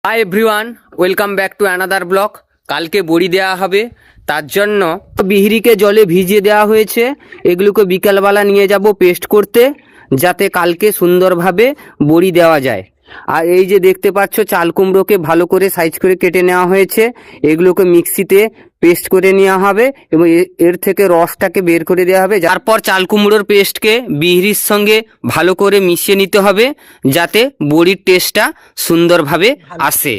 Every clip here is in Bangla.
Hi everyone, welcome back to another blog. কালকে বড়ি দেওয়া হবে, তার জন্য বিহরিকে জলে ভিজিয়ে দেওয়া হয়েছে। এগুলোকে বিকালবেলা নিয়ে যাব পেস্ট করতে, যাতে কালকে সুন্দরভাবে বড়ি দেওয়া যায়। আর এই যে দেখতে পাচ্ছ, চাল কুমড়োকে ভালো করে সাইজ করে কেটে নেওয়া হয়েছে। এগুলোকে মিক্সিতে পেস্ট করে নেওয়া হবে এবং এর থেকে রসটাকে বের করে দেওয়া হবে। তারপর চাল কুমড়োর পেস্টকে বিহরির সঙ্গে ভালো করে মিশিয়ে নিতে হবে, যাতে বড়ির টেস্টটা সুন্দরভাবে আসে।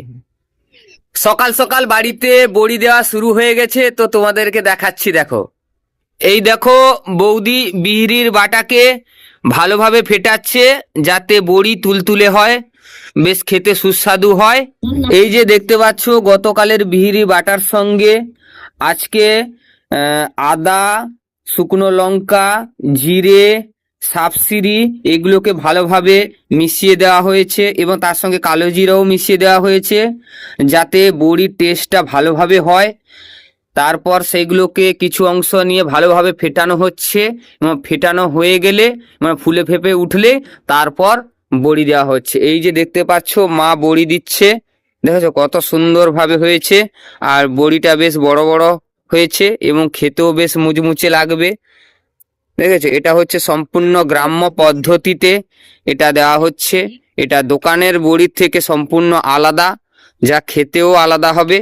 সকাল সকাল বাড়িতে বড়ি দেওয়া শুরু হয়ে গেছে, তো তোমাদেরকে দেখাচ্ছি। দেখো, এই দেখো বৌদি বিহরির বাটাকে ভালোভাবে ফেটাচ্ছে, যাতে বড়ি তুলতুলে হয়, বেশ খেতে সুস্বাদু হয়। এই যে দেখতে পাচ্ছ, গতকালের বিহরি বাটার সঙ্গে আজকে আদা, শুকনো লঙ্কা, জিরে, সাবসিডি এগুলোকে ভালোভাবে মিশিয়ে দেওয়া হয়েছে এবং তার সঙ্গে কালো জিরাও মিশিয়ে দেওয়া হয়েছে, যাতে বড়ির টেস্টটা ভালোভাবে হয়। তারপর সেগুলোকে কিছু অংশ নিয়ে ভালোভাবে ফেটানো হচ্ছে এবং ফেটানো হয়ে গেলে মানে ফুলে ফেপে উঠলে তারপর বড়ি দেওয়া হচ্ছে। এই যে দেখতে পাচ্ছ, মা বড়ি দিচ্ছে, দেখেছো কত সুন্দরভাবে হয়েছে। আর বড়িটা বেশ বড় বড় হয়েছে এবং খেতেও বেশ মুচমুচে লাগবে। দেখেছো, এটা হচ্ছে সম্পূর্ণ গ্রাম্য পদ্ধতিতে এটা দেওয়া হচ্ছে। এটা দোকানের বড়ির থেকে সম্পূর্ণ আলাদা, যা খেতেও আলাদা হবে।